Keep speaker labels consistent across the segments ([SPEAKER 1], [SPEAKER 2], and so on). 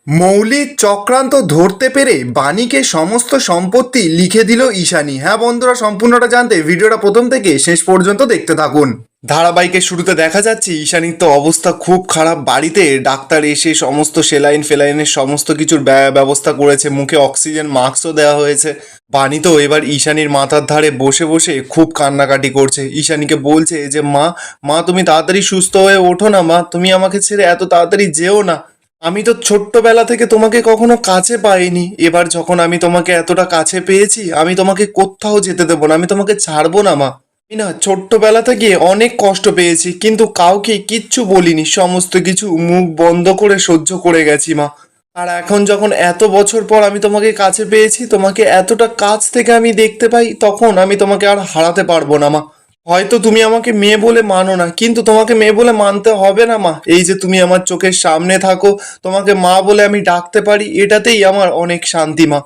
[SPEAKER 1] মৌলিক চক্রান্ত ধরতে পেরে বাণীকে সমস্ত সম্পত্তি লিখে দিল ঈশানী। হ্যাঁ বন্ধুরা, সম্পূর্ণটা জানতে ভিডিওটা প্রথম থেকে শেষ পর্যন্ত দেখতে থাকুন। ধারাবাহিকের শুরুতে দেখা যাচ্ছে ঈশানীর তো অবস্থা খুব খারাপ। বাড়িতে ডাক্তার এসে সমস্ত সেলাইন ফেলাইনের সমস্ত কিছুর ব্যবস্থা করেছে, মুখে অক্সিজেন মাস্কও দেওয়া হয়েছে। বাণী তো এবার ঈশানীর মাথার ধারে বসে বসে খুব কান্নাকাটি করছে। ঈশানীকে বলছে যে মা মা তুমি তাড়াতাড়ি সুস্থ হয়ে ওঠো না মা, তুমি আমাকে ছেড়ে এত তাড়াতাড়ি যেও না। আমি তো ছোট্টবেলা থেকে তোমাকে কখনো কাছে পাইনি, এবার যখন আমি তোমাকে এতটা কাছে পেয়েছি আমি তোমাকে কোথাও যেতে দেবো না, আমি তোমাকে ছাড়বো না মা। আমি না ছোট্টবেলা থেকে অনেক কষ্ট পেয়েছি, কিন্তু কাউকে কিচ্ছু বলিনি, সমস্ত কিছু মুখ বন্ধ করে সহ্য করে গেছি মা। আর এখন যখন এত বছর পর আমি তোমাকে কাছে পেয়েছি, তোমাকে এতটা কাছ থেকে আমি দেখতে পাই, তখন আমি তোমাকে আর হারাতে পারবো না মা। হয়তো তুমি আমাকে মেয়ে বলে মানো না, কিন্তু তোমাকে মেয়ে বলে মানতে হবে না মা। এই যে তুমি আমার চোখের সামনে থাকো, তোমাকে মা বলে আমি ডাকতে পারি, এটাতেই আমার অনেক শান্তি মা।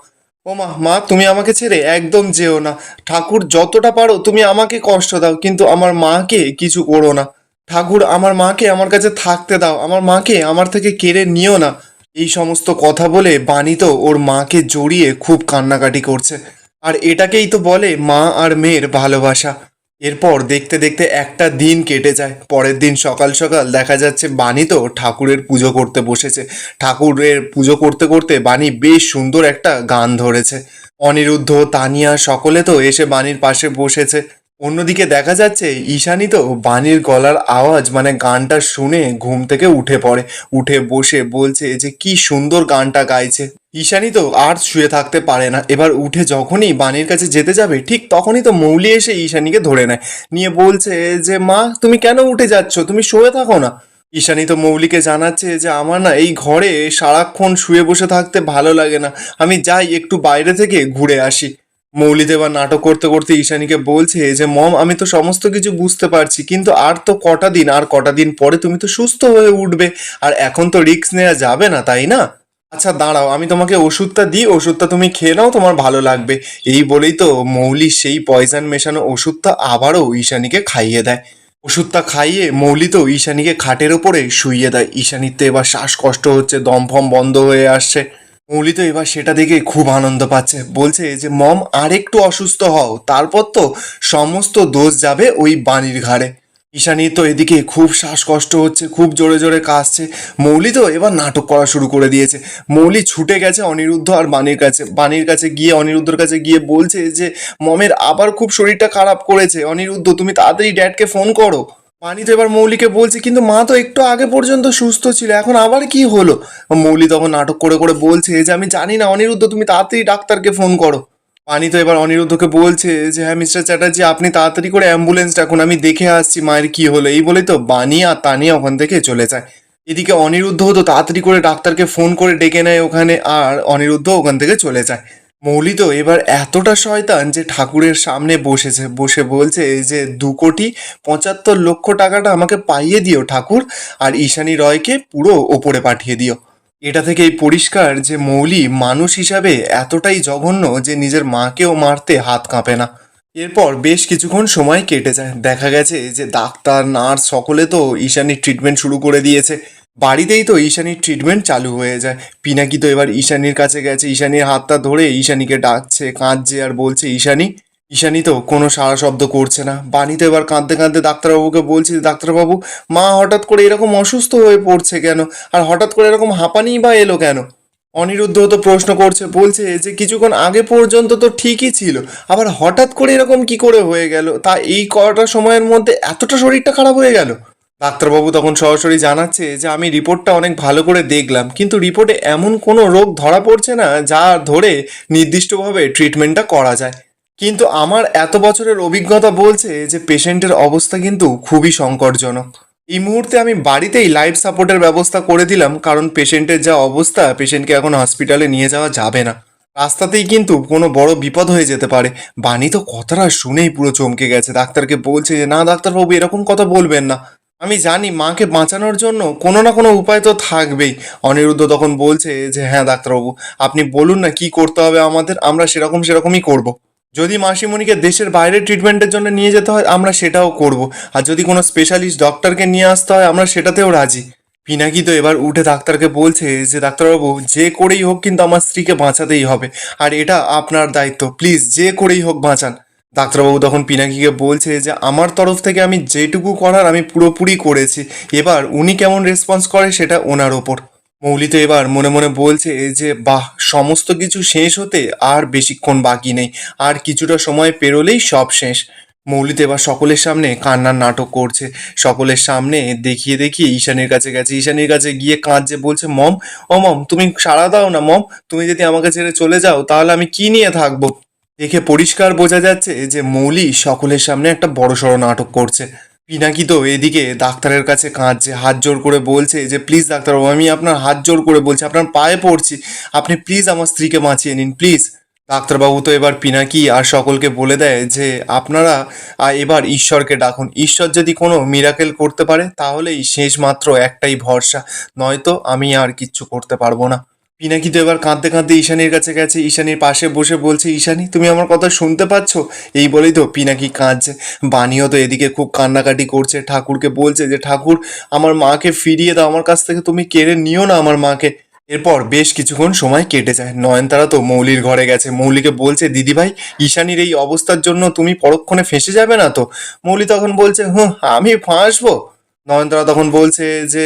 [SPEAKER 1] ও মা মা তুমি আমাকে ছেড়ে একদম যেও না। ঠাকুর যতটা পারো তুমি আমাকে কষ্ট দাও, কিন্তু আমার মাকে কিছু করো না। ঠাকুর আমার মাকে আমার কাছে থাকতে দাও, আমার মাকে আমার থেকে কেড়ে নিও না। এই সমস্ত কথা বলে বাণী তো ওর মাকে জড়িয়ে খুব কান্নাকাটি করছে। আর এটাকেই তো বলে মা আর মেয়ের ভালোবাসা। এরপর দেখতে দেখতে একটা দিন কেটে যায়। পরের দিন সকাল সকাল দেখা যাচ্ছে বাণী তো ঠাকুরের পুজো করতে বসেছে। ঠাকুরের পুজো করতে করতে বাণী বেশ সুন্দর একটা গান ধরেছে। অনিরুদ্ধ, তানিয়া সকলে তো এসে বাণীর পাশে বসেছে। অন্যদিকে দেখা যাচ্ছে ঈশানী তো বাণীর গলার আওয়াজ মানে গানটা শুনে ঘুম থেকে উঠে পড়ে। উঠে বসে বলছে যে কি সুন্দর গানটা গাইছে। ঈশানী তো আর শুয়ে থাকতে পারে না, এবার উঠে যখনই বাণীর কাছে যেতে যাবে ঠিক তখনই তো মৌলি এসে ঈশানীকে ধরে নেয়, নিয়ে বলছে যে মা তুমি কেন উঠে যাচ্ছ, তুমি শুয়ে থাকো না। ঈশানী তো মৌলিকে জানাচ্ছে যে আমার না এই ঘরে সারাক্ষণ শুয়ে বসে থাকতে ভালো লাগে না, আমি যাই একটু বাইরে থেকে ঘুরে আসি। মৌলি তো এবার নাটক করতে করতে ঈশানীকে বলছে যে মম আমি তো সমস্ত কিছু বুঝতে পারছি, কিন্তু আর তো কটা দিন, আর কটা দিন পরে তুমি তো সুস্থ হয়ে উঠবে, আর এখন তো রিস্ক নেওয়া যাবে না, তাই না? আচ্ছা দাঁড়াও, আমি তোমাকে ওষুধটা দিই, ওষুধটা তুমি খেয়ে নাও, তোমার ভালো লাগবে। এই বলেই তো মৌলি সেই পয়জন মেশানো ওষুধটা আবারও ঈশানীকে খাইয়ে দেয়। ওষুধটা খাইয়ে মৌলি তো ঈশানীকে খাটের ওপরে শুইয়ে দেয়। ঈশানীর তো এবার শ্বাসকষ্ট হচ্ছে, দম ফম বন্ধ হয়ে আসছে। মৌলি তো এবার সেটা দেখে খুব আনন্দ পাচ্ছে, বলছে যে মম আর একটু অসুস্থ হও, তারপর তো সমস্ত দোষ যাবে ওই বাণীর ঘাড়ে। ঈশানীর তো এদিকে খুব শ্বাসকষ্ট হচ্ছে, খুব জোরে জোরে কাশছে। মৌলি তো এবার নাটক করা শুরু করে দিয়েছে। মৌলি ছুটে গেছে অনিরুদ্ধ আর বাণীর কাছে। বাণীর কাছে গিয়ে অনিরুদ্ধর কাছে গিয়ে বলছে যে মমের আবার খুব শরীরটা খারাপ করেছে, অনিরুদ্ধ তুমি তাড়াতাড়ি ড্যাডকে ফোন করো। বাণী তো এবার মৌলিকে বলছে কিন্তু মা তো একটু আগে পর্যন্ত সুস্থ ছিল, এখন আবার কি হলো? মৌলি তখন নাটক করে করে বলছে যে আমি জানি না অনিরুদ্ধ, তুমি তাড়াতাড়ি ডাক্তারকে ফোন করো। পানি তো এবার অনিরুদ্ধকে বলছে যে হ্যাঁ মিস্টার চ্যাটার্জি আপনি তাড়াতাড়ি করে অ্যাম্বুলেন্স ডাকুন, আমি দেখে আসছি মায়ের কি হলো। এই বলেই তো বানি আর তানিয়া ওখান থেকে চলে যায়। এদিকে অনিরুদ্ধ তো তাড়াতাড়ি করে ডাক্তারকে ফোন করে ডেকে নেয় ওখানে, আর অনিরুদ্ধ ওখান থেকে চলে যায়। মৌলি তো এবার এতটা শয়তান যে ঠাকুরের সামনে বসেছে, বসে বলছে যে 2,75,00,000 টাকাটা আমাকে পাইয়ে দিও ঠাকুর, আর ঈশানী রয়কে পুরো ওপরে পাঠিয়ে দিও। এটা থেকেই পরিষ্কার যে মৌলি মানুষ হিসাবে এতটাই জঘন্য যে নিজের মাকেও মারতে হাত কাঁপে না। এরপর বেশ কিছুক্ষণ সময় কেটে যায়। দেখা গেছে যে ডাক্তার নার্স সকলে তো ঈশানীর ট্রিটমেন্ট শুরু করে দিয়েছে। বাড়িতেই তো ঈশানীর ট্রিটমেন্ট চালু হয়ে যায়। পিনাকি তো এবার ঈশানীর কাছে গেছে, ঈশানীর হাতটা ধরে ঈশানীকে ডাকছে, কাঁদছে আর বলছে ঈশানী। ঈশানী তো কোনো সাড়া শব্দ করছে না। বাণী তো এবার কাঁদতে কাঁদতে ডাক্তারবাবুকে বলছে ডাক্তারবাবু মা হঠাৎ করে এরকম অসুস্থ হয়ে পড়ছে কেন, আর হঠাৎ করে এরকম হাঁপানি বা এলো কেন? অনিরুদ্ধ তো প্রশ্ন করছে, বলছে যে কিছুক্ষণ আগে পর্যন্ত তো ঠিকই ছিল, আবার হঠাৎ করে এরকম কি করে হয়ে গেল, তা এই কটা সময়ের মধ্যে এতটা শরীরটা খারাপ হয়ে গেল? ডাক্তারবাবু তখন সরাসরি জানাচ্ছে যে আমি রিপোর্টটা অনেক ভালো করে দেখলাম, কিন্তু রিপোর্টে এমন কোনো রোগ ধরা পড়ছে না যা ধরে নির্দিষ্টভাবে ট্রিটমেন্টটা করা যায়। কিন্তু আমার এত বছরের অভিজ্ঞতা বলছে যে পেশেন্টের অবস্থা কিন্তু খুবই সংকটজনক। এই মুহূর্তে আমি বাড়িতেই লাইফ সাপোর্টের ব্যবস্থা করে দিলাম, কারণ পেশেন্টের যা অবস্থা, পেশেন্টকে এখন হসপিটালে নিয়ে যাওয়া যাবে না, রাস্তাতেই কিন্তু কোনো বড় বিপদ হয়ে যেতে পারে। বাণী তো কথাটা শুনেই পুরো চমকে গেছে, ডাক্তারকে বলছে যে না ডাক্তারবাবু এরকম কথা বলবেন না, আমি জানি মাকে বাঁচানোর জন্য কোনো না কোনো উপায় তো থাকবেই। অনিরুদ্ধ তখন বলছে যে হ্যাঁ ডাক্তারবাবু আপনি বলুন না কি করতে হবে আমাদের, আমরা সেরকমই করব। যদি মাসিমণিকে দেশের বাইরে ট্রিটমেন্টের জন্য নিয়ে যেতে হয় আমরা সেটাও করব, আর যদি কোনো স্পেশালিস্ট ডক্টরকে নিয়ে আসতে হয় আমরা সেটাতেও রাজি। পিনাকি তো এবার উঠে ডাক্তারকে বলছে যে ডাক্তারবাবু যে করেই হোক কিন্তু আমার স্ত্রীকে বাঁচাতেই হবে, আর এটা আপনার দায়িত্ব, প্লিজ যে করেই হোক বাঁচান। ডাক্তারবাবু তখন পিনাকিকে বলছে যে আমার তরফ থেকে আমি যেটুকু করার আমি পুরোপুরি করেছি, এবার উনি কেমন রেসপন্স করে সেটা ওনার ওপর। মৌলি তো এবার মনে মনে বলছে যে বাহ, সমস্ত কিছু শেষ হতে আর বেশিক্ষণ বাকি নেই, আর কিছুটা সময় পেরোলেই সব শেষ। মৌলি তো এবার সকলের সামনে কান্নার নাটক করছে, সকলের সামনে দেখিয়ে দেখিয়ে ঈশানীর কাছে গেছে, ঈশানীর কাছে গিয়ে কাঁদছে, বলছে মম, ও মম তুমি সাড়া দাও না মম, তুমি যদি আমাকে ছেড়ে চলে যাও তাহলে আমি কি নিয়ে থাকবো। দেখে পরিষ্কার বোঝা যাচ্ছে যে মৌলি সকলের সামনে একটা বড়সড় নাটক করছে। পিনাকি তো এদিকে ডাক্তারের কাছে কাঁদছে, হাত জোর করে বলছে যে প্লিজ ডাক্তারবাবু, আমি আপনার হাত জোর করে বলছি, আপনার পায়ে পড়ছি, আপনি প্লিজ আমার স্ত্রীকে বাঁচিয়ে নিন প্লিজ। ডাক্তারবাবু তো এবার পিনাকি আর সকলকে বলে দেয় যে আপনারা এবার ঈশ্বরকে ডাকুন, ঈশ্বর যদি কোনো মিরাকেল করতে পারে তাহলেই শেষ মাত্র একটাই ভরসা, নয়তো আমি আর কিচ্ছু করতে পারবো না। পিনাকি তো এবার কাঁদতে কাঁদতে ঈশানীর কাছে গেছে, ঈশানীর পাশে বসে বলছে ঈশানী তুমি আমার কথা শুনতে পাচ্ছ। এই বলেই তো পিনাকি কাঁদছে। বানিও তো এদিকে খুব কান্নাকাটি করছে, ঠাকুরকে বলছে যে ঠাকুর আমার মাকে ফিরিয়ে দাও, আমার কাছ থেকে তুমি কেড়ে নিও না আমার মাকে। এরপর বেশ কিছুক্ষণ সময় কেটে যায়, নয়নতারা তো মৌলির ঘরে গেছে, মৌলিকে বলছে দিদিভাই ঈশানীর এই অবস্থার জন্য তুমি পরক্ষণে ফেঁসে যাবে না তো। মৌলি তখন বলছে আমি ফাঁসবো। নয়নতারা তখন বলছে যে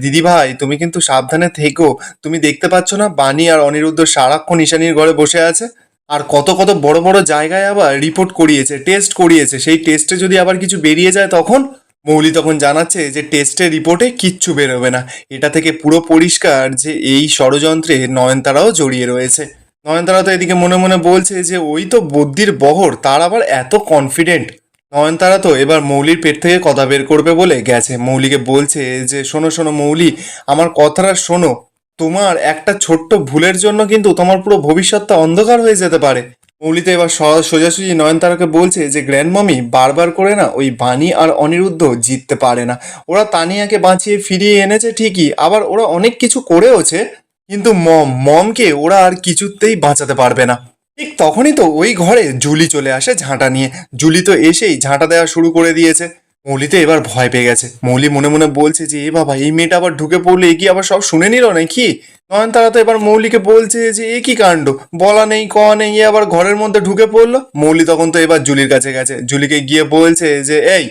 [SPEAKER 1] দিদি ভাই তুমি কিন্তু সাবধানে থেকো, তুমি দেখতে পাচ্ছ না বানি আর অনিরুদ্ধ সারাক্ষণ ঈশানীর ঘরে বসে আছে, আর কত কত বড় বড় জায়গায় আবার রিপোর্ট করিয়েছে, টেস্ট করিয়েছে, সেই টেস্টে যদি আবার কিছু বেরিয়ে যায় তখন। মৌলি তখন জানাচ্ছে যে টেস্টের রিপোর্টে কিচ্ছু বেরোবে না, এটা থেকে পুরো পরিষ্কার যে এই ষড়যন্ত্রে নয়নতারাও জড়িয়ে রয়েছে। নয়নতারা তো এদিকে মনে মনে বলছে যে ওই তো বদ্যির বহর, তার আবার এত কনফিডেন্ট। নয়নতারা তো এবার মৌলির পেট থেকে কথা বের করবে বলে গেছে, মৌলিকে বলছে যে শোনো শোনো মৌলি, আমার কথাটা শোনো, তোমার একটা ছোট্ট ভুলের জন্য কিন্তু তোমার পুরো ভবিষ্যৎটা অন্ধকার হয়ে যেতে পারে। মৌলি তো এবার সোজাসুজি নয়নতারাকে বলছে যে গ্র্যান্ড মামি বারবার করে না ওই বাণী আর অনিরুদ্ধ জিততে পারে না, ওরা তানিয়াকে বাঁচিয়ে ফিরিয়ে এনেছে ঠিকই, আবার ওরা অনেক কিছু করেওছে, কিন্তু মমকে ওরা আর কিছুতেই বাঁচাতে পারবে না। ঠিক তখনই তো ওই ঘরে জুলি চলে আসে ঝাঁটা নিয়ে, জুলি তো এসেই ঝাঁটা দেওয়া শুরু করে দিয়েছে। মৌলি তো এবার ভয় পেয়ে গেছে, মৌলি মনে মনে বলছে যে এ বাবা, এই মেয়েটা আবার ঢুকে পড়লে এ কি আবার সব শুনে নিল নাকি। নয়নতারা তো এবার মৌলিকে বলছে যে এ কি কাণ্ড, বলা নেই কওয়া নেই, এ আবার ঘরের মধ্যে ঢুকে পড়লো। মৌলি তখন তো এবার জুলির কাছে গেছে, জুলিকে গিয়ে বলছে যে এই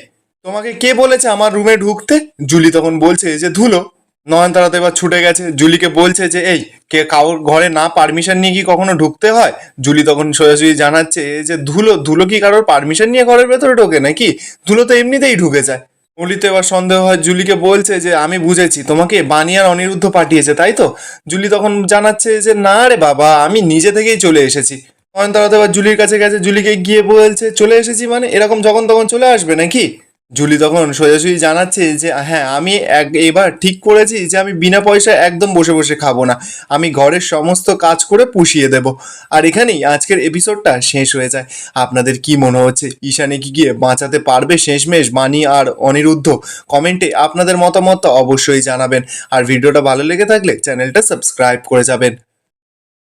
[SPEAKER 1] তোমাকে কে বলেছে আমার রুমে ঢুকতে। জুলি তখন বলছে যে ধুলো। নয়নতারা তো এবার ছুটে গেছে, জুলিকে বলছে যে এই কে কারোর ঘরে না পারমিশন নিয়ে কি কখনো ঢুকতে হয়। জুলি তখন সোজাসুজি জানাচ্ছে যে ধুলো ধুলো কি কারোর পারমিশন নিয়ে ঘরের ভেতরে ঢোকে নাকি, ধুলো তো এমনিতেই ঢুকে যায়। মৌলি তো এবার সন্দেহ হয়, জুলিকে বলছে যে আমি বুঝেছি, তোমাকে বানি আর অনিরুদ্ধ পাঠিয়েছে তাই তো। জুলি তখন জানাচ্ছে যে না রে বাবা, আমি নিজে থেকেই চলে এসেছি। নয়নতারা তো এবার জুলির কাছে গেছে, জুলিকে গিয়ে বলছে চলে এসেছি মানে এরকম যখন তখন চলে আসবে নাকি। জুলি তখন সোজাসুজি জানাচ্ছে যে হ্যাঁ আমি এবার ঠিক করেছি যে আমি বিনা পয়সায় একদম বসে বসে খাবো না, আমি ঘরের সমস্ত কাজ করে পুষিয়ে দেব। আর এখানেই আজকের এপিসোডটা শেষ হয়ে যায়। আপনাদের কি মনে হচ্ছে, ঈশানী কি গিয়ে বাঁচাতে পারবে শেষমেশ বানি আর অনিরুদ্ধ? কমেন্টে আপনাদের মতামত অবশ্যই জানাবেন, আর ভিডিওটা ভালো লেগে থাকলে চ্যানেলটা সাবস্ক্রাইব করে যাবেন।